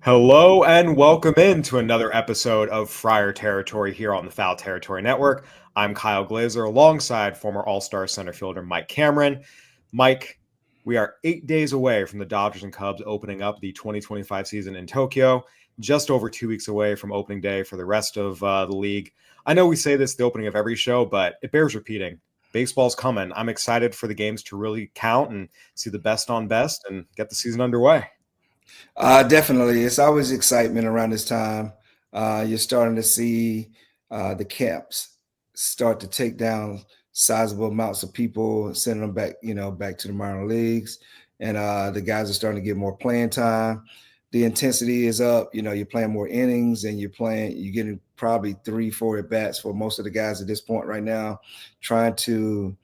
Hello and welcome into another episode of Friar Territory here on the Foul Territory Network. I'm Kyle Glaser alongside former All-Star center fielder Mike Cameron. Mike, we are 8 days away from the Dodgers and Cubs opening up the 2025 season in Tokyo, just over 2 weeks away from opening day for the rest of the league. I know we say this at the opening of every show, but it bears repeating. Baseball's coming. I'm excited for the games to really count and see the best on best and get the season underway. Definitely. It's always excitement around this time. You're starting to see the camps start to take down sizable amounts of people, sending them back, back to the minor leagues. And the guys are starting to get more playing time. The intensity is up. You're playing more innings and you're getting probably 3, 4 at bats for most of the guys at this point right now, trying to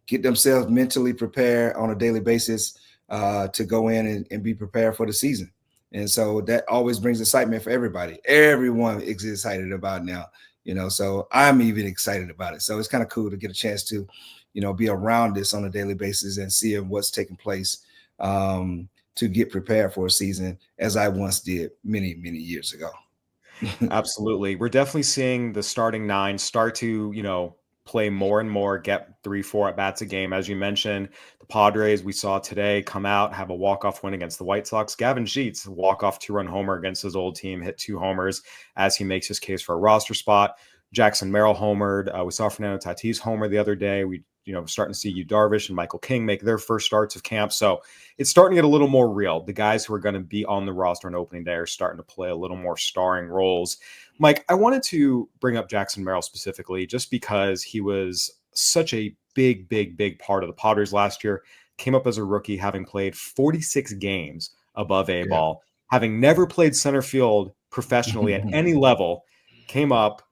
get themselves mentally prepared on a daily basis to go in and be prepared for the season. And so that always brings excitement for everybody. Everyone is excited about it now, so I'm even excited about it. So it's kind of cool to get a chance to, be around this on a daily basis and seeing what's taking place to get prepared for a season as I once did many, many years ago. Absolutely. We're definitely seeing the starting nine start to, play more and more, get 3, 4 at bats a game. As you mentioned, the Padres we saw today come out, have a walk-off win against the White Sox. Gavin Sheets, walk-off 2-run homer against his old team, hit 2 homers as he makes his case for a roster spot. Jackson Merrill homered. We saw Fernando Tatis homer the other day. Starting to see Yu Darvish and Michael King make their first starts of camp. So it's starting to get a little more real. The guys who are going to be on the roster on opening day are starting to play a little more starring roles. Mike, I wanted to bring up Jackson Merrill specifically just because he was such a big, big, big part of the Padres last year. Came up as a rookie, having played 46 games above A Yeah. ball, having never played center field professionally at any level, came up,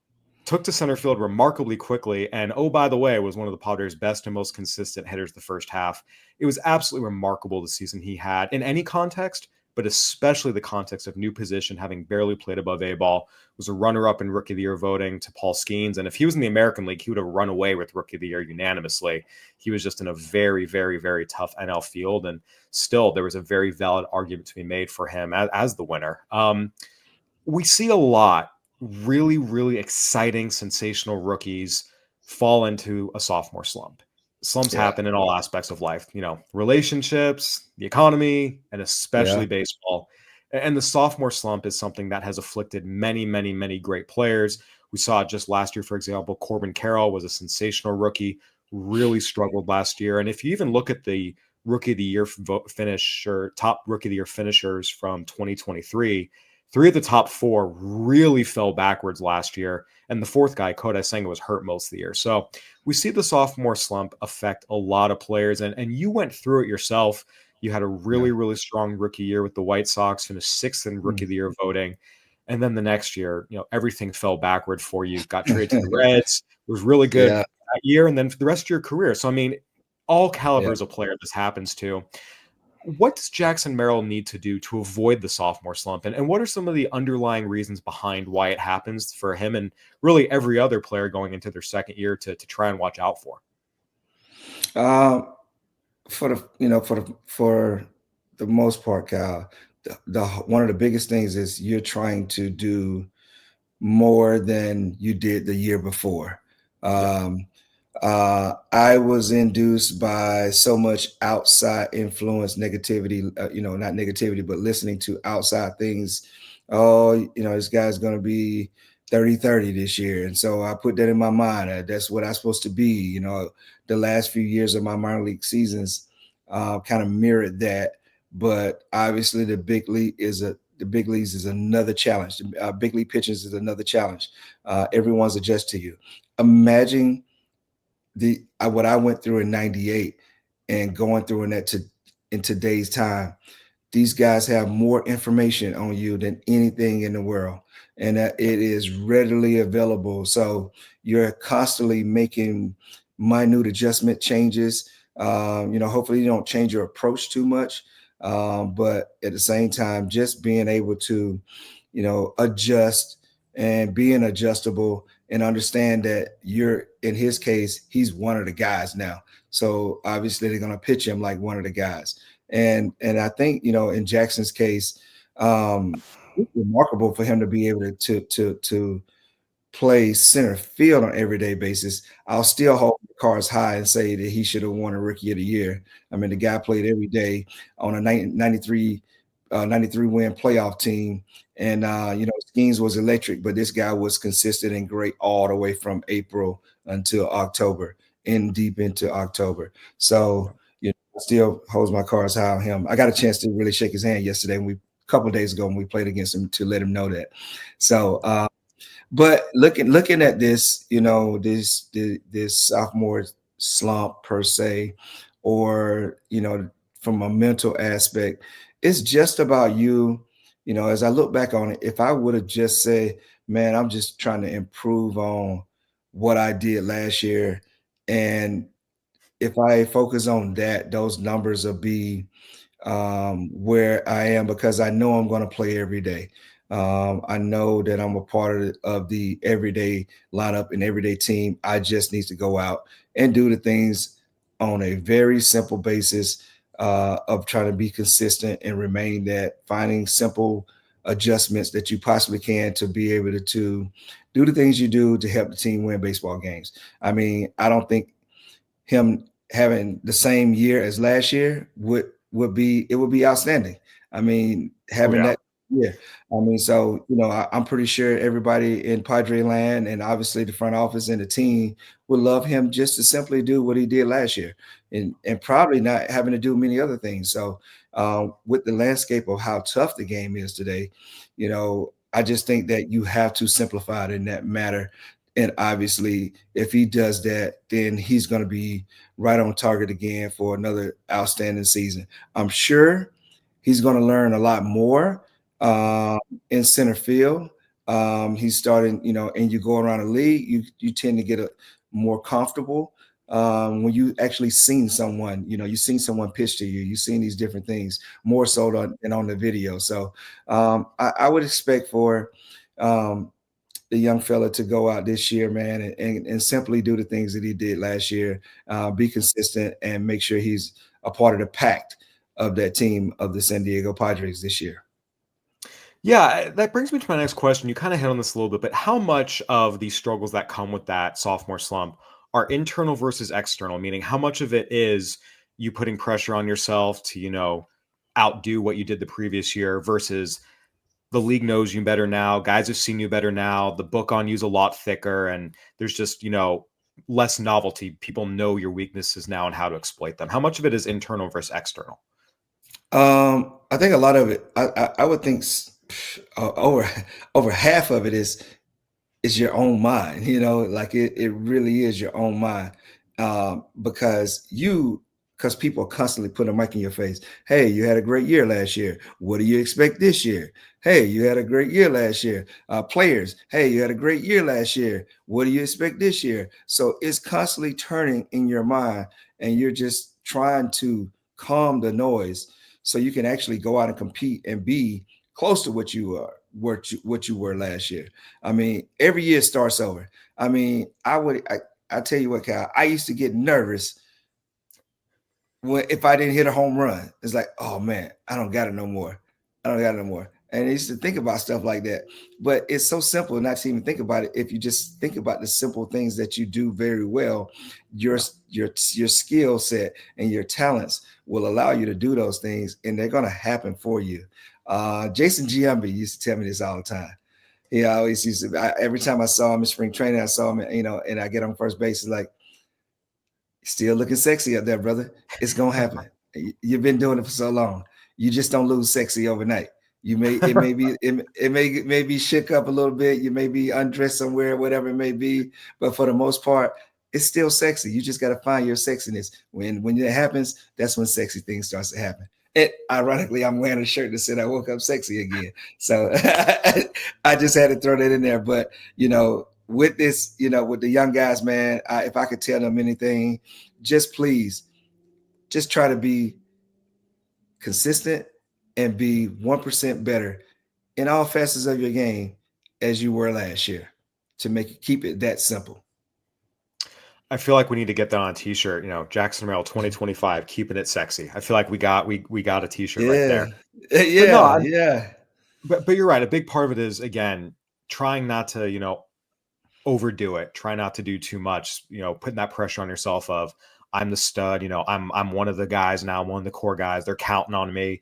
took to center field remarkably quickly, and oh, by the way, was one of the Padres' best and most consistent hitters the first half. It was absolutely remarkable the season he had in any context, but especially the context of new position, having barely played above A ball, was a runner-up in Rookie of the Year voting to Paul Skeens. And if he was in the American League, he would have run away with Rookie of the Year unanimously. He was just in a very, very, very tough NL field, and still there was a very valid argument to be made for him as the winner. We see a lot really, really exciting, sensational rookies fall into a sophomore slump. Slumps Yeah. happen in all aspects of life, relationships, the economy, and especially Yeah. baseball. And the sophomore slump is something that has afflicted many, many, many great players. We saw it just last year, for example. Corbin Carroll was a sensational rookie, really struggled last year. And if you even look at the rookie of the year finisher, top rookie of the year finishers from 2023, three of the top four really fell backwards last year. And the fourth guy, Kodai Senga, was hurt most of the year. So we see the sophomore slump affect a lot of players. And you went through it yourself. You had a Yeah. really, really strong rookie year with the White Sox, finished sixth in rookie of the year voting. And then the next year, everything fell backward for you. Got traded to the Reds, was really good Yeah. that year, and then for the rest of your career. So, I mean, all Yeah. calibers of player this happens to. What does Jackson Merrill need to do to avoid the sophomore slump? And what are some of the underlying reasons behind why it happens for him and really every other player going into their second year to try and watch out for? Um, for the most part, Kyle, the one of the biggest things is you're trying to do more than you did the year before. Yep. Um, I was induced by so much outside influence, negativity, not negativity, but listening to outside things. Oh, this guy's going to be 30-30 this year. And so I put that in my mind. That's what I'm supposed to be. The last few years of my minor league seasons kind of mirrored that. But obviously, the big leagues is another challenge. Big league pitchers is another challenge. Everyone's adjust to you. Imagine what I went through in '98 and going through in today's time. These guys have more information on you than anything in the world, and that it is readily available. So you're constantly making minute adjustment changes. Hopefully you don't change your approach too much, but at the same time, just being able to, adjust and being adjustable and understand that you're in his case, he's one of the guys now. So obviously they're going to pitch him like one of the guys. And I think, in Jackson's case, it's remarkable for him to be able to play center field on an everyday basis. I'll still hold the cards high and say that he should have won a Rookie of the Year. I mean, the guy played every day on a 93 win playoff team. And, Skeens was electric, but this guy was consistent and great all the way from April until October and deep into October. So, I still holds my cards high on him. I got a chance to really shake his hand yesterday a couple of days ago when we played against him to let him know that. So, but looking at this, this sophomore slump per se, or from a mental aspect, it's just about you. As I look back on it, if I would have just said, "Man, I'm just trying to improve on what I did last year," and if I focus on that, those numbers will be where I am because I know I'm going to play every day. I know that I'm a part of the everyday lineup and everyday team. I just need to go out and do the things on a very simple basis of trying to be consistent and remain that, finding simple adjustments that you possibly can to be able to do the things you do to help the team win baseball games. I mean, I don't think him having the same year as last year would be outstanding. I mean, Oh having yeah. that yeah. I mean, so I'm pretty sure everybody in Padre land and obviously the front office and the team would love him just to simply do what he did last year, and probably not having to do many other things. So with the landscape of how tough the game is today, I just think that you have to simplify it in that matter. And obviously, if he does that, then he's going to be right on target again for another outstanding season. I'm sure he's going to learn a lot more um, in center field. He's starting, and you go around the league, you tend to get more comfortable when you actually seen someone, you've seen someone pitch to you, you've seen these different things more so than on the video. So I would expect for um, the young fella to go out this year, man, and simply do the things that he did last year, be consistent, and make sure he's a part of the pact of that team of the San Diego Padres this year. Yeah, that brings me to my next question. You kind of hit on this a little bit, but how much of the struggles that come with that sophomore slump are internal versus external? Meaning, how much of it is you putting pressure on yourself to, outdo what you did the previous year versus the league knows you better now, guys have seen you better now, the book on you's a lot thicker, and there's just, less novelty. People know your weaknesses now and how to exploit them. How much of it is internal versus external? I think a lot of it, I would think over over half of it is your own mind, like it really is your own mind. Because people are constantly putting a mic in your face. Hey, you had a great year last year. What do you expect this year? Hey, you had a great year last year. Players, hey, you had a great year last year. What do you expect this year? So it's constantly turning in your mind, and you're just trying to calm the noise so you can actually go out and compete and be close to what you were last year. I mean, every year starts over. I mean, I tell you what, Kyle, I used to get nervous if I didn't hit a home run. It's like, oh man, I don't got it no more. I don't got it no more. And I used to think about stuff like that. But it's so simple not to even think about it. If you just think about the simple things that you do very well, your Yeah. your skill set and your talents will allow you to do those things, and they're gonna happen for you. Jason Giambi used to tell me this all the time. He always used to. Every time I saw him in spring training, I saw him, and I get on first base. It's like, still looking sexy up there, brother. It's gonna happen. You've been doing it for so long. You just don't lose sexy overnight. It may be shook up a little bit. You may be undressed somewhere, whatever it may be. But for the most part, it's still sexy. You just got to find your sexiness. When that happens, that's when sexy things starts to happen. And ironically, I'm wearing a shirt that said I woke up sexy again. So I just had to throw that in there. But with this, with the young guys, man, if I could tell them anything, just please, just try to be consistent and be 1% better in all facets of your game as you were last year to keep it that simple. I feel like we need to get that on a t-shirt, Jackson Merrill 2025, keeping it sexy. I feel like we got a t-shirt right Yeah. there. But no, Yeah. Yeah. but you're right. A big part of it is, again, trying not to, overdo it. Try not to do too much, putting that pressure on yourself of I'm the stud, I'm one of the guys now, I'm one of the core guys. They're counting on me.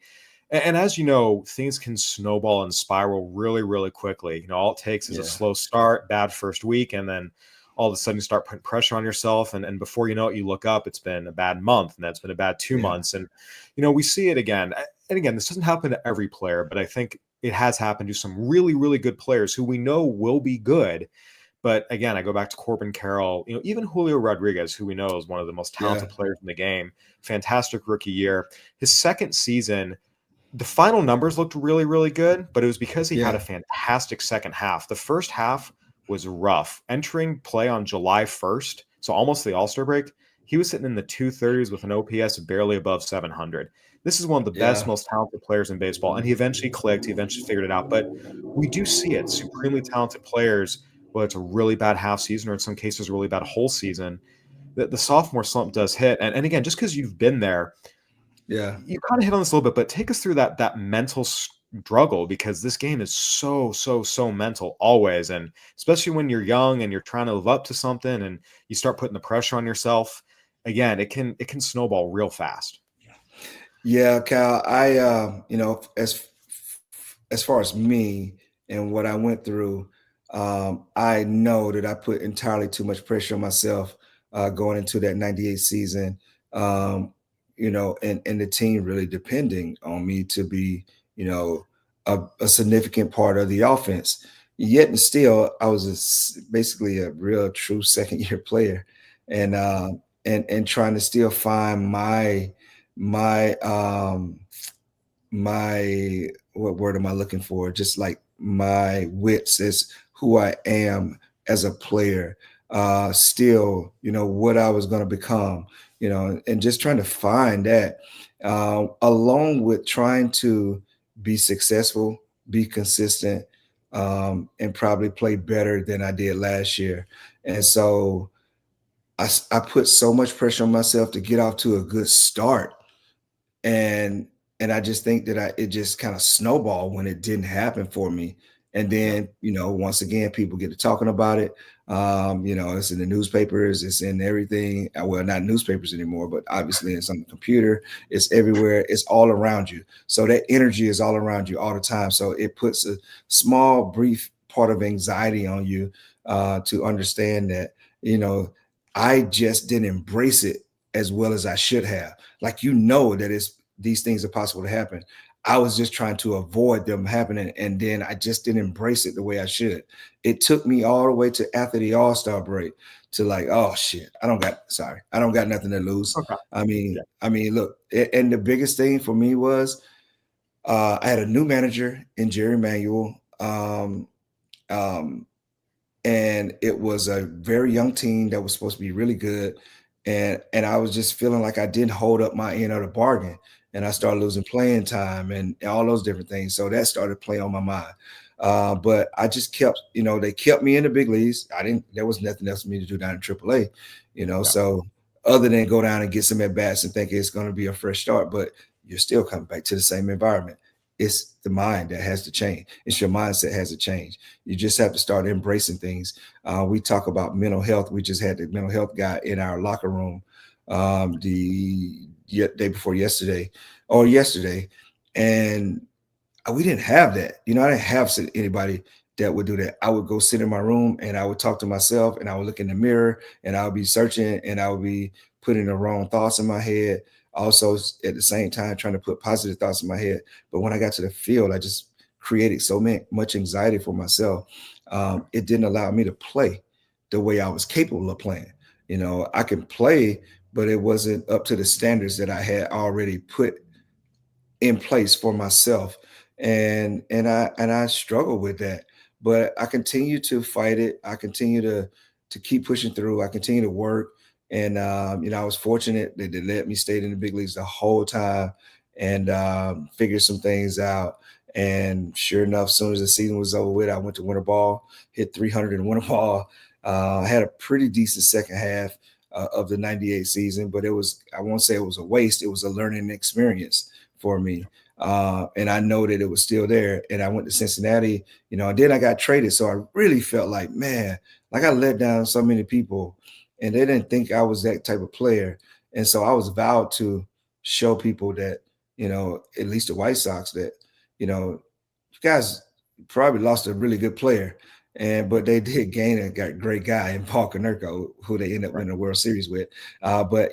And as you know, things can snowball and spiral really, really quickly. All it takes is a Yeah, slow start, bad first week, and then all of a sudden you start putting pressure on yourself. And before you know it, you look up, it's been a bad month, and that's been a bad two yeah, months. And, we see it again. And again, this doesn't happen to every player, but I think it has happened to some really, really good players who we know will be good. But again, I go back to Corbin Carroll, even Julio Rodriguez, who we know is one of the most yeah, talented players in the game, fantastic rookie year. His second season, the final numbers looked really, really good, but it was because he had a yeah, fantastic second half. The first half was rough. Entering play on July 1st, so almost the All Star break, he was sitting in the 230s with an OPS barely above 700. This is one of the best, yeah, most talented players in baseball, and he eventually clicked. He eventually figured it out. But we do see it. Supremely talented players, whether it's a really bad half season or in some cases a really bad whole season, the sophomore slump does hit. And again, just because you've been there, yeah. you kind of hit on this a little bit, but take us through that mental struggle, because this game is so, so, so mental always. And especially when you're young and you're trying to live up to something and you start putting the pressure on yourself, again, it can snowball real fast. Yeah, Cal, as far as me and what I went through, I know that I put entirely too much pressure on myself going into that 98 season. Um, and the team really depending on me to be, you know, a significant part of the offense. Yet and still, I was basically a real true second year player, and trying to still find my my what word am I looking for? Just like my wits as who I am as a player. Still, what I was going to become, and just trying to find that, along with trying to be successful, be consistent, and probably play better than I did last year. And so I put so much pressure on myself to get off to a good start, and I just think that it just kind of snowballed when it didn't happen for me. And Yeah. then, once again, people get to talking about it. It's in the newspapers, it's in everything. Well, not newspapers anymore, but obviously it's on the computer, it's everywhere, it's all around you. So that energy is all around you all the time. So it puts a small, brief part of anxiety on you, to understand that, I just didn't embrace it as well as I should have. Like, that these things are possible to happen. I was just trying to avoid them happening, and then I just didn't embrace it the way I should. It took me all the way to after the All-Star break to like, oh shit, I don't got nothing to lose. Okay. Yeah. Look, and the biggest thing for me was I had a new manager in Jerry Manuel. Um, and it was a very young team that was supposed to be really good, and I was just feeling like I didn't hold up my end of the bargain, and I started losing playing time and all those different things. So that started playing on my mind. But I just kept, they kept me in the big leagues. I didn't. There was nothing else for me to do down in AAA, Yeah. So other than go down and get some at bats and think it's going to be a fresh start, but you're still coming back to the same environment. It's the mind that has to change. It's your mindset has to change. You just have to start embracing things. We talk about mental health. We just had the mental health guy in our locker room day before yesterday, and we didn't have that. I didn't have anybody that would do that. I would go sit in my room and I would talk to myself, and I would look in the mirror, and I would be searching, and I would be putting the wrong thoughts in my head. Also, at the same time, trying to put positive thoughts in my head. But when I got to the field, I just created so much anxiety for myself. It didn't allow me to play the way I was capable of playing. I can play, but it wasn't up to the standards that I had already put in place for myself, and I struggle with that, but I continue to fight it. I continue to keep pushing through. I continue to work, and I was fortunate that they let me stay in the big leagues the whole time, and figure some things out. And sure enough, as soon as the season was over with, I went to winter ball, hit 300 in winter ball. I had a pretty decent second half of the 98 season, but I won't say it was a waste. It was a learning experience for me. And I know that it was still there. And I went to Cincinnati, and then I got traded. So I really felt like, man, like I let down so many people and they didn't think I was that type of player. And so I was vowed to show people that, at least the White Sox, that, you guys probably lost a really good player. But they did gain a great guy in Paul Konerko, who they ended up winning the World Series with. But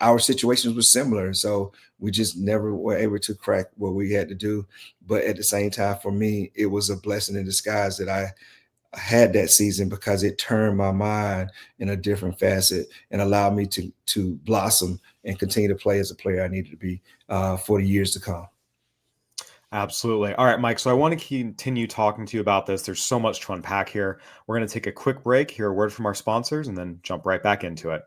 our situations were similar, so we just never were able to crack what we had to do. But at the same time, for me, it was a blessing in disguise that I had that season because it turned my mind in a different facet and allowed me to blossom and continue to play as a player I needed to be for the years to come. Absolutely. All right, Mike. So I want to continue talking to you about this. There's so much to unpack here. We're going to take a quick break, hear a word from our sponsors, and then jump right back into it.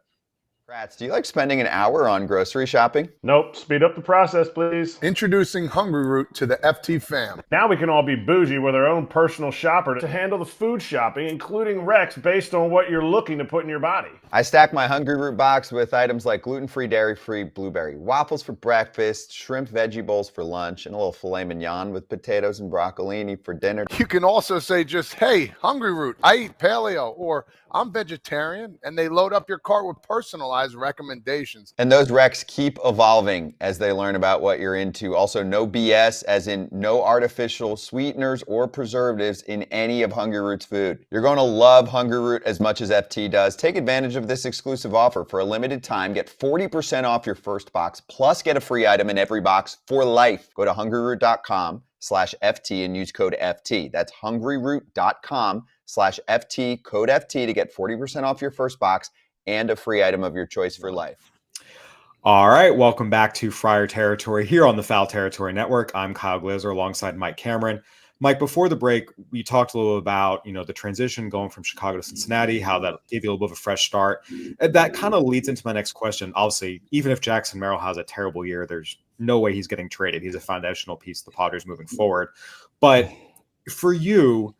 Kratz, do you like spending an hour on grocery shopping? Nope. Speed up the process, please. Introducing Hungry Root to the FT fam. Now we can all be bougie with our own personal shopper to handle the food shopping, including recs based on what you're looking to put in your body. I stack my Hungry Root box with items like gluten-free, dairy-free blueberry waffles for breakfast, shrimp veggie bowls for lunch, and a little filet mignon with potatoes and broccolini for dinner. You can also say just, hey, Hungry Root, I eat paleo, or I'm vegetarian, and they load up your cart with personalized recommendations. And those recs keep evolving as they learn about what you're into. Also, no BS, as in no artificial sweeteners or preservatives in any of Hungry Root's food. You're going to love Hungry Root as much as FT does. Take advantage of this exclusive offer. For a limited time, get 40% off your first box, plus get a free item in every box for life. Go to hungryroot.com/FT and use code FT. That's hungryroot.com/FT, code FT to get 40% off your first box and a free item of your choice for life. All right, welcome back to Friar Territory here on the Foul Territory Network. I'm Kyle Glaser alongside Mike Cameron. Mike, before the break, we talked a little about, the transition going from Chicago to Cincinnati, how that gave you a little bit of a fresh start. And that kind of leads into my next question. Obviously, even if Jackson Merrill has a terrible year, there's no way he's getting traded. He's a foundational piece of the Padres moving forward. But for you,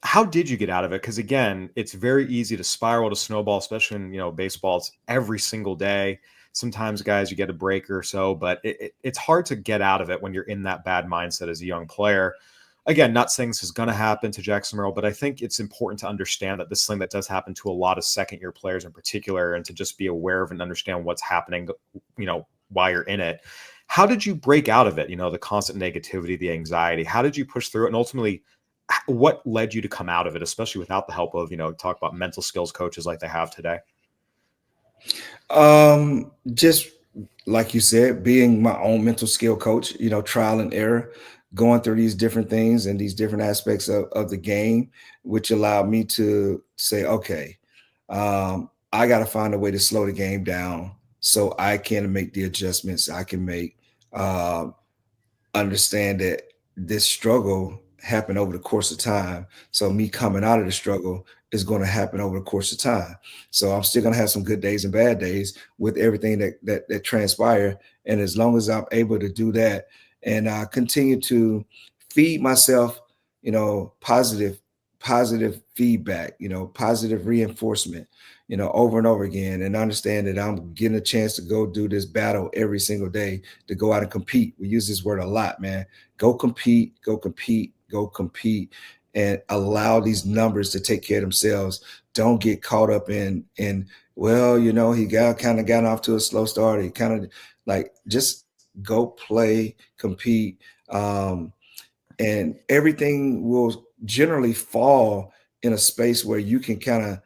how did you get out of it? Because again, it's very easy to spiral, to snowball, especially in baseball. It's every single day. Sometimes, guys, you get a break or so, but it's hard to get out of it when you're in that bad mindset as a young player. Again, not saying this is going to happen to Jackson Merrill, but I think it's important to understand that this is something that does happen to a lot of second-year players in particular, and to just be aware of and understand what's happening, while you're in it. How did you break out of it? The constant negativity, the anxiety. How did you push through it? And ultimately, what led you to come out of it, especially without the help of, talk about mental skills coaches like they have today? Just like you said, being my own mental skill coach, trial and error, going through these different things and these different aspects of the game, which allowed me to say, okay, I got to find a way to slow the game down so I can make the adjustments I can make, understand that this struggle happened over the course of time. So me coming out of the struggle is going to happen over the course of time. So I'm still going to have some good days and bad days with everything that transpire. And as long as I'm able to do that and continue to feed myself, positive feedback, positive reinforcement, over and over again, and understand that I'm getting a chance to go do this battle every single day, to go out and compete. We use this word a lot, man. Go compete, and allow these numbers to take care of themselves. Don't get caught up in well, he kind of got off to a slow start. He kind of just go play, compete, and everything will generally fall in a space where you can kind of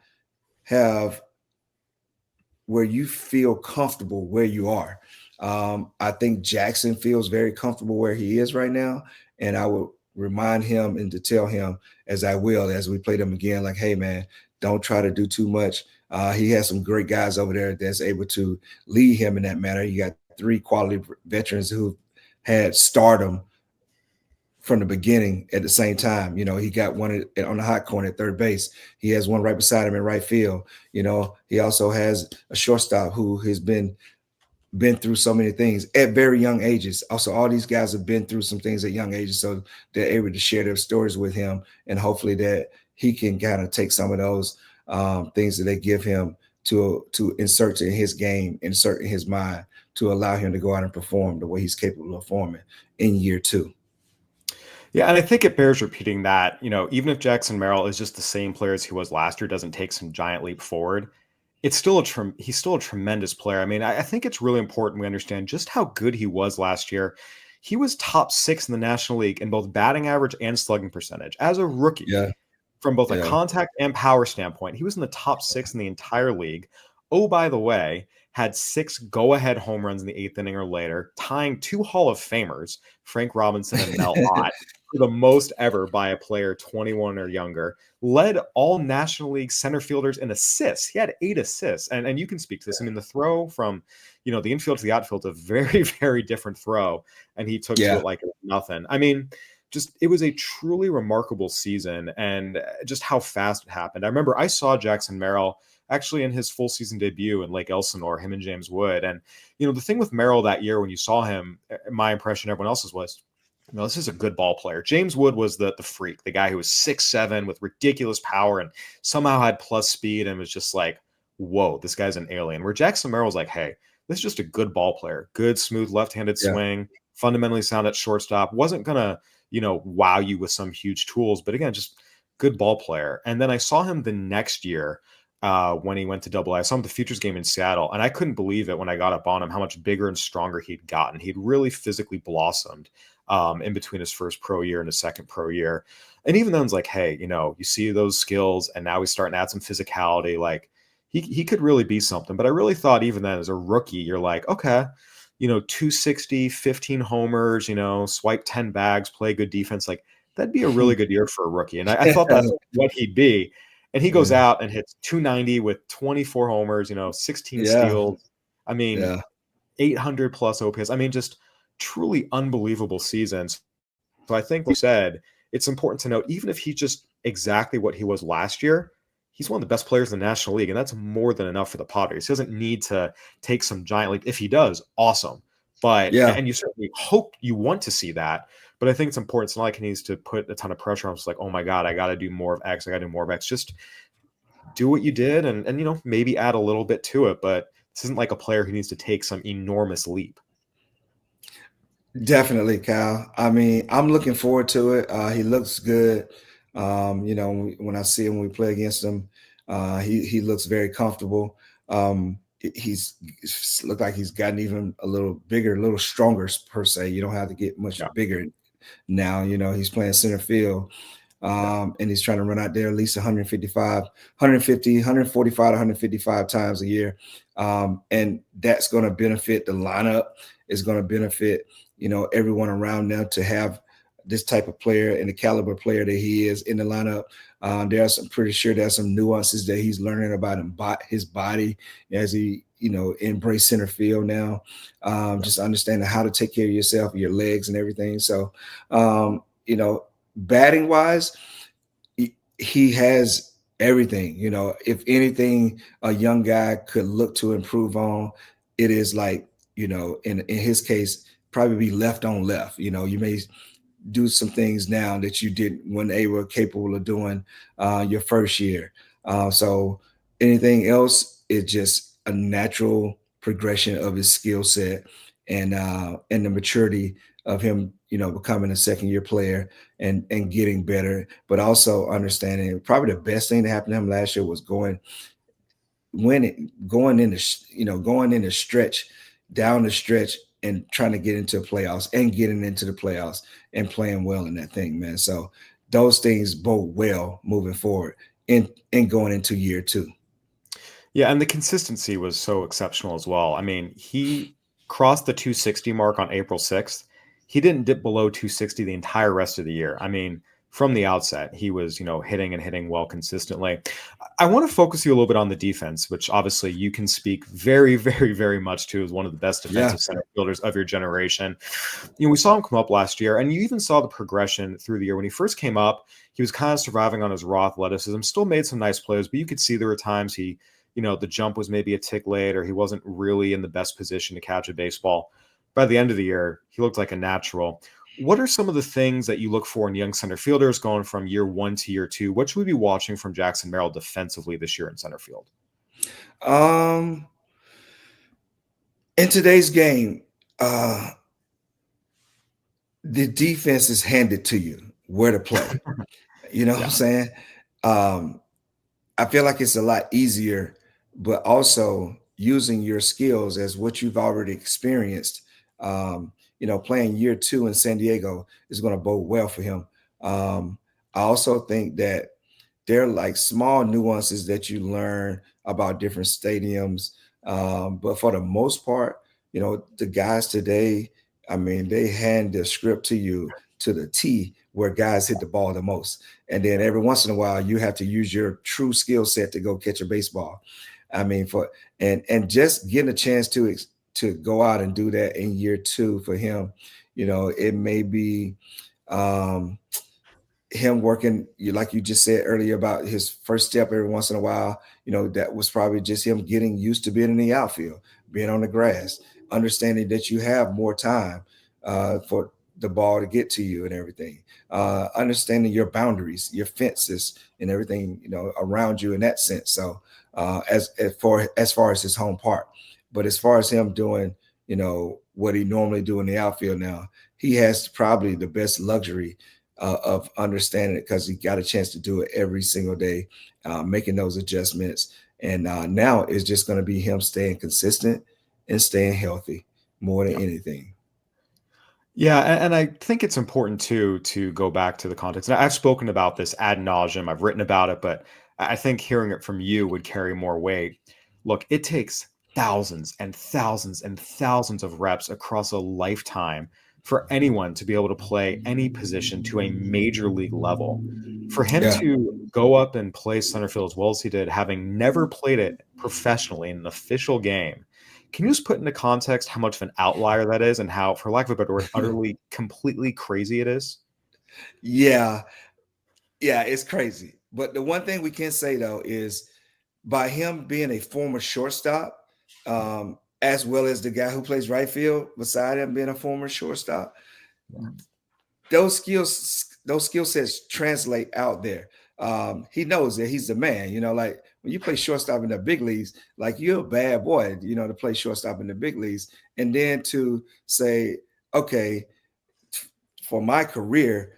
have where you feel comfortable where you are. I think Jackson feels very comfortable where he is right now, and I will remind him and to tell him, as I will, as we play them again, like, hey, man, don't try to do too much. He has some great guys over there that's able to lead him in that manner. You got 3 quality veterans who had stardom from the beginning at the same time. He got one on the hot corner at third base. He has one right beside him in right field. He also has a shortstop who has been through so many things at very young ages. Also, all these guys have been through some things at young ages, so they're able to share their stories with him, and hopefully that he can kind of take some of those things that they give him to insert in his game, insert in his mind, to allow him to go out and perform the way he's capable of performing in year 2. Yeah, and I think it bears repeating that, even if Jackson Merrill is just the same player as he was last year, doesn't take some giant leap forward, it's still he's still a tremendous player. I mean, I think it's really important we understand just how good he was last year. He was top 6 in the National League in both batting average and slugging percentage as a rookie. Yeah, From both a yeah. contact and power standpoint, he was in the top 6 in the entire league. Oh, by the way, had 6 go-ahead home runs in the 8th inning or later, tying 2 Hall of Famers, Frank Robinson and Mel Ott, for the most ever by a player 21 or younger. Led all National League center fielders in assists. He had 8 assists. And you can speak to this. I mean, the throw from, the infield to the outfield is a very, very different throw. And he took to it like it was nothing. I mean, it was a truly remarkable season, and just how fast it happened. I remember I saw Jackson Merrill actually in his full season debut in Lake Elsinore, him and James Wood. And, the thing with Merrill that year when you saw him, my impression, everyone else's was, this is a good ball player. James Wood was the freak, the guy who was 6'7" with ridiculous power and somehow had plus speed and was just like, whoa, this guy's an alien. Where Jackson Merrill was like, hey, this is just a good ball player. Good, smooth, left-handed swing, fundamentally sound at shortstop. Wasn't going to, wow you with some huge tools, but again, just good ball player. And then I saw him the next year when he went to Double A. I saw him at the Futures game in Seattle, and I couldn't believe it when I got up on him how much bigger and stronger he'd gotten. He'd really physically blossomed in between his first pro year and his second pro year. And even then, it's like, hey, you see those skills, and now he's starting to add some physicality. Like he could really be something. But I really thought even then as a rookie, you're like, okay, 260, 15 homers, swipe 10 bags, play good defense. Like that'd be a really good year for a rookie. And I thought that's what he'd be. And he goes out and hits 290 with 24 homers, 16 steals. I mean, 800 plus OPS. I mean, just truly unbelievable seasons. So I think, like you said, it's important to note, even if he's just exactly what he was last year, he's one of the best players in the National League, and that's more than enough for the Padres. He doesn't need to take some giant leap. If he does, awesome. But and you certainly hope you want to see that. But I think it's important. It's not like he needs to put a ton of pressure on him. It's like, oh my God, I got to do more of X. I got to do more of X. Just do what you did and maybe add a little bit to it. But this isn't like a player who needs to take some enormous leap. Definitely, Kyle. I mean, I'm looking forward to it. He looks good. When I see him, when we play against him, he looks very comfortable. He's looked like he's gotten even a little bigger, a little stronger per se. You don't have to get much bigger now. He's playing center field. And he's trying to run out there at least 145 to 155 times a year. And that's going to benefit the lineup. It's going to benefit, everyone around them to have this type of player and the caliber player that he is in the lineup. I'm pretty sure there's some nuances that he's learning about his body as he, embrace center field now. Just understanding how to take care of yourself, your legs and everything. So, batting wise, he has everything. If anything, a young guy could look to improve on, it is like, in his case, probably be left on left. You may do some things now that you didn't when they were capable of doing your first year. So anything else is just a natural progression of his skill set and the maturity of him, becoming a second year player and getting better, but also understanding probably the best thing that happened to him last year was going in the stretch, down the stretch and trying to get into playoffs and getting into the playoffs and playing well in that thing, man. So those things bode well moving forward and going into year 2. Yeah, and the consistency was so exceptional as well. I mean, he crossed the 260 mark on April 6th. He didn't dip below 260 the entire rest of the year. I mean, from the outset, he was, hitting well consistently. I want to focus you a little bit on the defense, which obviously you can speak very, very, very much to as one of the best defensive center fielders of your generation. We saw him come up last year, and you even saw the progression through the year. When he first came up, he was kind of surviving on his raw athleticism, still made some nice plays, but you could see there were times he, the jump was maybe a tick late or he wasn't really in the best position to catch a baseball. By the end of the year, he looked like a natural. What are some of the things that you look for in young center fielders going from year 1 to year 2? What should we be watching from Jackson Merrill defensively this year in center field? In today's game, the defense is handed to you where to play. You know what I'm Yeah. saying? Um, I feel like it's a lot easier, but also using your skills as what you've already experienced. Playing year 2 in San Diego is going to bode well for him. I also think that there are like small nuances that you learn about different stadiums. But for the most part, the guys today, I mean, they hand the script to you to the T where guys hit the ball the most. And then every once in a while, you have to use your true skill set to go catch a baseball. I mean, and just getting a chance to go out and do that in year 2 for him, it may be um, him working, like you just said earlier about his first step every once in a while, that was probably just him getting used to being in the outfield, being on the grass, understanding that you have more time for the ball to get to you and everything, understanding your boundaries, your fences, and everything around you in that sense. So as far as his home park, but as far as him doing, what he normally do in the outfield now, he has probably the best luxury of understanding it because he got a chance to do it every single day, making those adjustments. And now it's just going to be him staying consistent and staying healthy more than Yeah. anything. Yeah, and I think it's important too to go back to the context. And I've spoken about this ad nauseum. I've written about it, but I think hearing it from you would carry more weight. Look, it takes thousands and thousands and thousands of reps across a lifetime for anyone to be able to play any position to a major league level. For him Yeah. to go up and play center field as well as he did, having never played it professionally in an official game, can you just put into context how much of an outlier that is and how, for lack of a better word, utterly, completely crazy it is? Yeah. Yeah. It's crazy. But the one thing we can say, though, is by him being a former shortstop, as well as the guy who plays right field beside him being a former shortstop, Yeah. those skill sets translate out there. He knows that he's the man. Like when you play shortstop in the big leagues, like you're a bad boy. To play shortstop in the big leagues, and then to say, okay, for my career,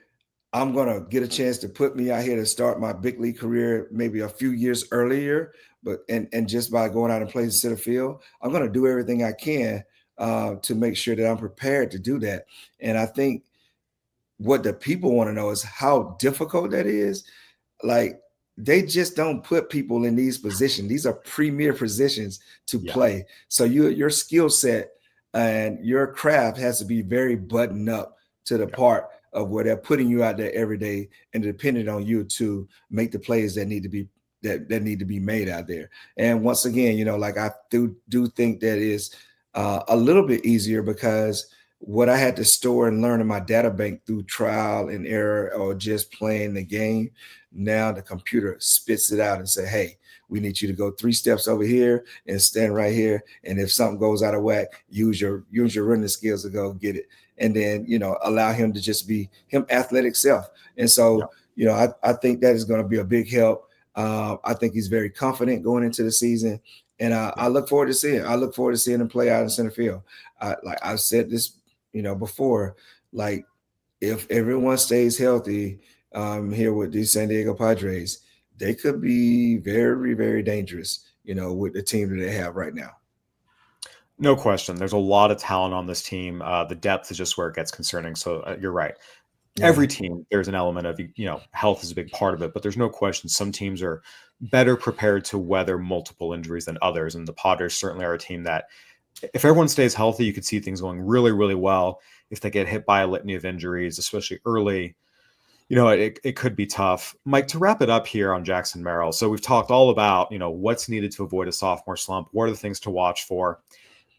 I'm gonna get a chance to put me out here to start my big league career maybe a few years earlier, but and just by going out and playing center field, I'm gonna do everything I can to make sure that I'm prepared to do that. And I think what the people want to know is how difficult that is. Like they just don't put people in these positions. These are premier positions to Yeah. play. So your skill set and your craft has to be very buttoned up to the Yeah. part of where they're putting you out there every day and depending on you to make the plays that need to be that need to be made out there. And once again, like I do think that is a little bit easier because what I had to store and learn in my data bank through trial and error or just playing the game, now the computer spits it out and say, hey, we need you to go 3 steps over here and stand right here. And if something goes out of whack, use your running skills to go get it. And then, allow him to just be him athletic self. And Yeah. so, I think that is going to be a big help. I think he's very confident going into the season. And Yeah. I look forward to seeing him play out in center field. Like I've said this before, like if everyone stays healthy here with the San Diego Padres, they could be very, very dangerous, with the team that they have right now. No question. There's a lot of talent on this team. The depth is just where it gets concerning. So you're right. Yeah. Every team, there's an element of, health is a big part of it, but there's no question some teams are better prepared to weather multiple injuries than others. And the Padres certainly are a team that if everyone stays healthy, you could see things going really, really well. If they get hit by a litany of injuries, especially early, it could be tough. Mike, to wrap it up here on Jackson Merrill. So we've talked all about, what's needed to avoid a sophomore slump. What are the things to watch for?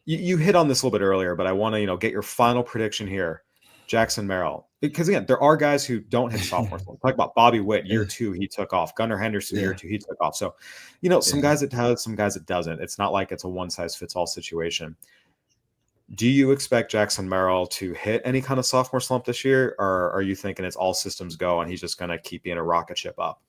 You hit on this a little bit earlier, but I want to, get your final prediction here. Jackson Merrill. Because again, there are guys who don't hit sophomore slump. Talk about Bobby Witt, year 2, he took off. Gunnar Henderson, year Yeah. 2, he took off. So, some Yeah. guys it does, some guys it doesn't. It's not like it's a one size fits all situation. Do you expect Jackson Merrill to hit any kind of sophomore slump this year, or are you thinking it's all systems go and he's just going to keep being a rocket ship up?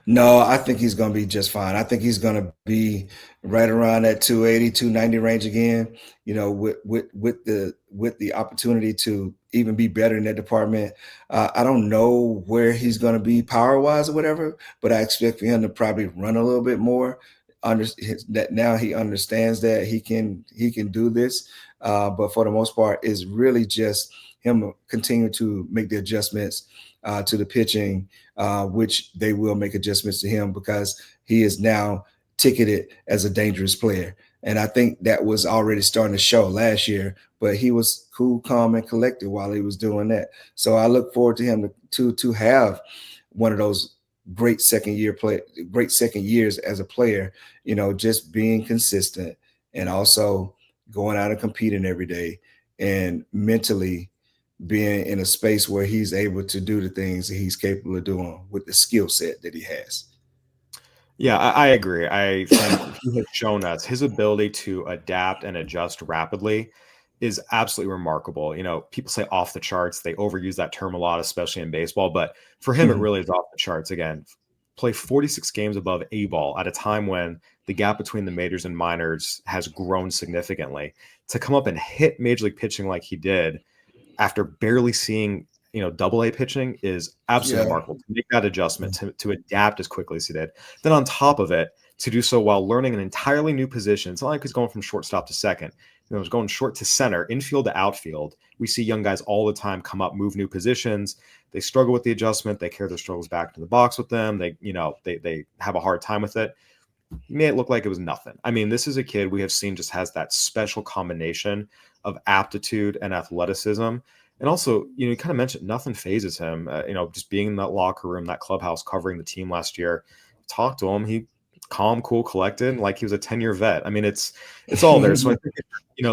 No, I think he's going to be just fine. I think he's going to be right around that 280, 290 range again. With the opportunity to even be better in that department. I don't know where he's going to be power wise or whatever, but I expect for him to probably run a little bit more. That now he understands that he can do this, but for the most part, it's really just him continue to make the adjustments to the pitching, which they will make adjustments to him because he is now ticketed as a dangerous player. And I think that was already starting to show last year, but he was cool, calm, and collected while he was doing that. So I look forward to him to have one of those great great second years as a player, just being consistent and also going out and competing every day and mentally being in a space where he's able to do the things that he's capable of doing with the skill set that he has. Yeah, I agree. I think he has shown us his ability to adapt and adjust rapidly is absolutely remarkable. People say off the charts. They overuse that term a lot, especially in baseball. But for him, it really is off the charts. Again, play 46 games above A ball at a time when the gap between the majors and minors has grown significantly. To come up and hit major league pitching like he did after barely seeing double A pitching is absolutely Yeah. remarkable. To make that adjustment, to adapt as quickly as he did. Then on top of it, to do so while learning an entirely new position. It's not like he's going from shortstop to second. He's going short to center, infield to outfield. We see young guys all the time come up, move new positions. They struggle with the adjustment. They carry their struggles back to the box with them. They have a hard time with it. He made it look like it was nothing. I mean, this is a kid we have seen just has that special combination of aptitude and athleticism. And also, you kind of mentioned nothing phases him. Just being in that locker room, that clubhouse, covering the team last year, talk to him. He calm, cool, collected, like he was a 10-year vet. I mean, it's all there. So I think,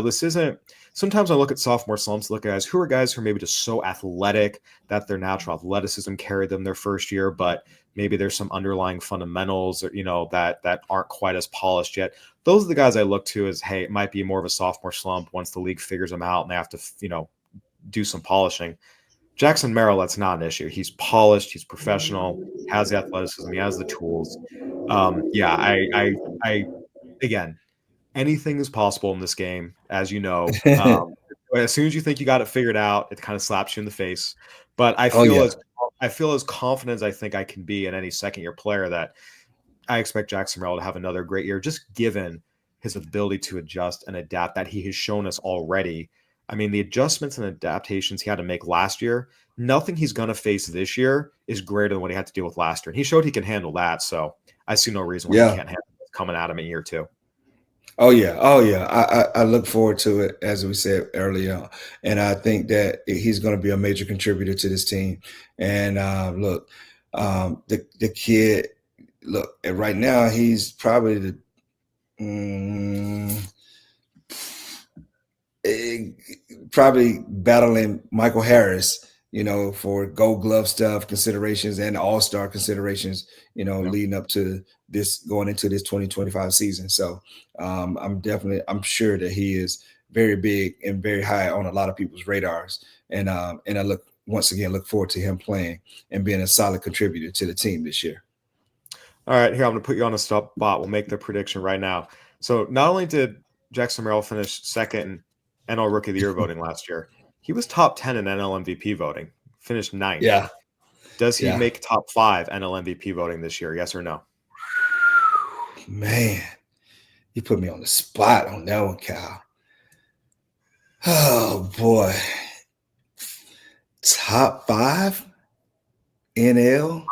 this isn't. Sometimes I look at sophomore slumps, look at guys who are maybe just so athletic that their natural athleticism carried them their first year, but maybe there's some underlying fundamentals, or, that aren't quite as polished yet. Those are the guys I look to as, hey, it might be more of a sophomore slump once the league figures them out and they have to, do some polishing. Jackson Merrill, that's not an issue. He's polished, he's professional, has the athleticism, he has the tools. Yeah, I again, anything is possible in this game, as you know. As soon as you think you got it figured out, it kind of slaps you in the face. But I Oh, feel yeah. as confident as I think I can be in any second-year player that I expect Jackson Merrill to have another great year, just given his ability to adjust and adapt that he has shown us already. I mean, the adjustments and adaptations he had to make last year, nothing he's going to face this year is greater than what he had to deal with last year. And he showed he can handle that. So I see no reason why he Yeah. can't handle it coming at him in year two. Oh yeah. Oh yeah. I look forward to it, as we said earlier, and I think that he's going to be a major contributor to this team. And look, the kid, look, right now he's probably probably battling Michael Harris, for Gold Glove stuff considerations and All-Star considerations, leading up to going into this 2025 season. So I'm sure that he is very big and very high on a lot of people's radars. And I once again look forward to him playing and being a solid contributor to the team this year. All right, here, I'm going to put you on a spot. We'll make the prediction right now. So not only did Jackson Merrill finish second in NL Rookie of the Year voting last year, he was top 10 in NL MVP voting, finished ninth. Yeah. Does he Yeah. make top 5 NL MVP voting this year? Yes or no? Man, you put me on the spot on that one, Kyle. Oh boy. Top 5 NL?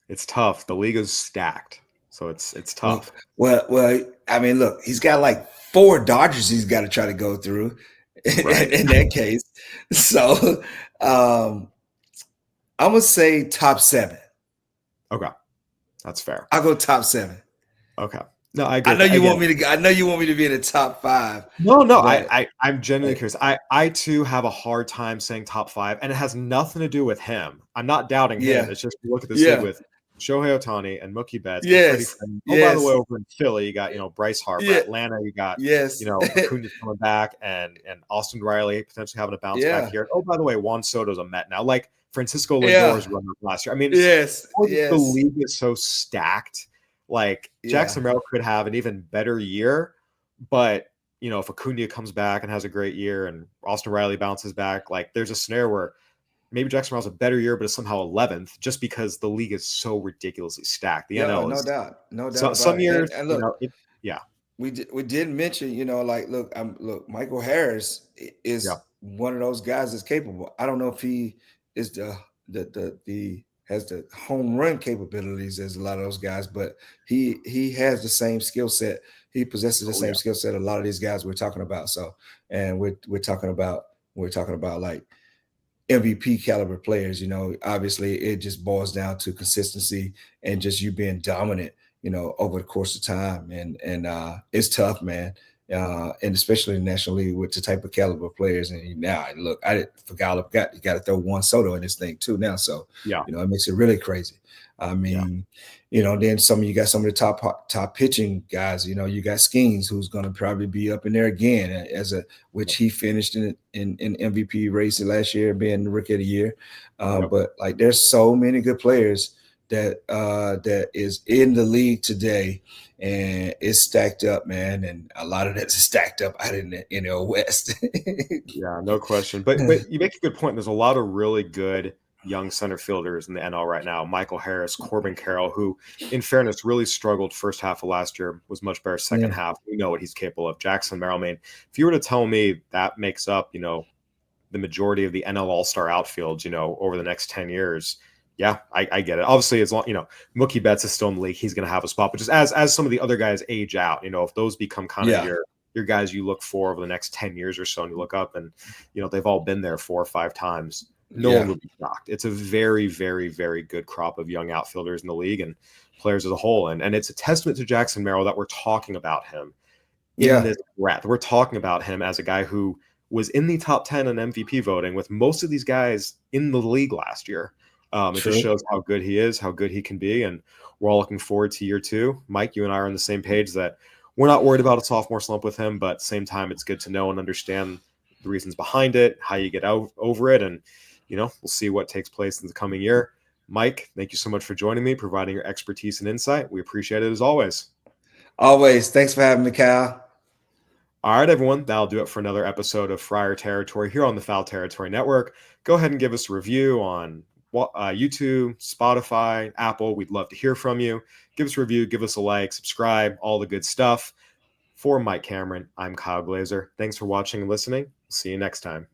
It's tough. The league is stacked, so it's tough. Well, I mean, look, he's got like 4 Dodgers he's got to try to go through Right. in that case. So I'm gonna say top 7. Okay, that's fair. I'll go top 7. Okay, no, I agree. I know you want me to. I know you want me to be in the top 5. No, but- I'm genuinely curious. I too have a hard time saying top 5, and it has nothing to do with him. I'm not doubting him. Yeah. It's just you look at this Yeah. league with Shohei Ohtani and Mookie Betts. Yes. And by the Yes. way, over in Philly, you got Bryce Harper. Yeah. Atlanta, you got Yes. Acuna's coming back, and Austin Riley potentially having a bounce back here. Oh, by the way, Juan Soto's a Met now. Like Francisco Yeah. Lindor's run last year. I mean, Yes. the Yes. league is so stacked. Like Jackson Yeah. Merrill could have an even better year, but if Acuna comes back and has a great year and Austin Riley bounces back, like there's a scenario where maybe Jackson Merrill's a better year, but it's somehow 11th just because the league is so ridiculously stacked. The Yeah, NL no is doubt. No doubt so, about some it. years, And look, yeah, we did mention, like, look, Michael Harris yeah, is one of those guys that's capable. I don't know if he is the has the home run capabilities as a lot of those guys, but he has the same skill set. He possesses the oh yeah, same skill set a lot of these guys we're talking about. So, and we're talking about like MVP caliber players. Obviously it just boils down to consistency and just you being dominant, over the course of time. And it's tough, man. And especially in the National League with the type of caliber players. And now, look, I forgot you got to throw Juan Soto in this thing too now. So, yeah, it makes it really crazy. I yeah. mean, then you got some of the top pitching guys. You got Skeens, who's going to probably be up in there again which he finished in MVP race last year, being the rookie of the year. Yep. But like, there's so many good players that is in the league today, and it's stacked up, man. And a lot of that is stacked up out in the NL West. Yeah, no question. But you make a good point. There's a lot of really good young center fielders in the NL right now. Michael Harris, Corbin Carroll, who, in fairness, really struggled first half of last year, was much better second Yeah. half. We know what he's capable of. Jackson Merrill, I mean, if you were to tell me that makes up, the majority of the NL All-Star outfield, over the next 10 years, yeah, I get it. Obviously, as long, Mookie Betts is still in the league, he's going to have a spot. But just as some of the other guys age out, if those become kind of Yeah. your guys you look for over the next 10 years or so, and you look up and, they've all been there 4 or 5 times, no one would be shocked. It's a very, very, very good crop of young outfielders in the league and players as a whole. And it's a testament to Jackson Merrill that we're talking about him in Yeah. this breath. We're talking about him as a guy who was in the top 10 in MVP voting with most of these guys in the league last year. It just shows how good he is, how good he can be. And we're all looking forward to year 2. Mike, you and I are on the same page that we're not worried about a sophomore slump with him, but at the same time, it's good to know and understand the reasons behind it, how you get over it. And, we'll see what takes place in the coming year. Mike, thank you so much for joining me, providing your expertise and insight. We appreciate it as always. Always. Thanks for having me, Kyle. All right, everyone, that'll do it for another episode of Friar Territory here on the Foul Territory Network. Go ahead and give us a review on YouTube, Spotify, Apple. We'd love to hear from you. Give us a review, give us a like, subscribe, all the good stuff. For Mike Cameron, I'm Kyle Glaser. Thanks for watching and listening. See you next time.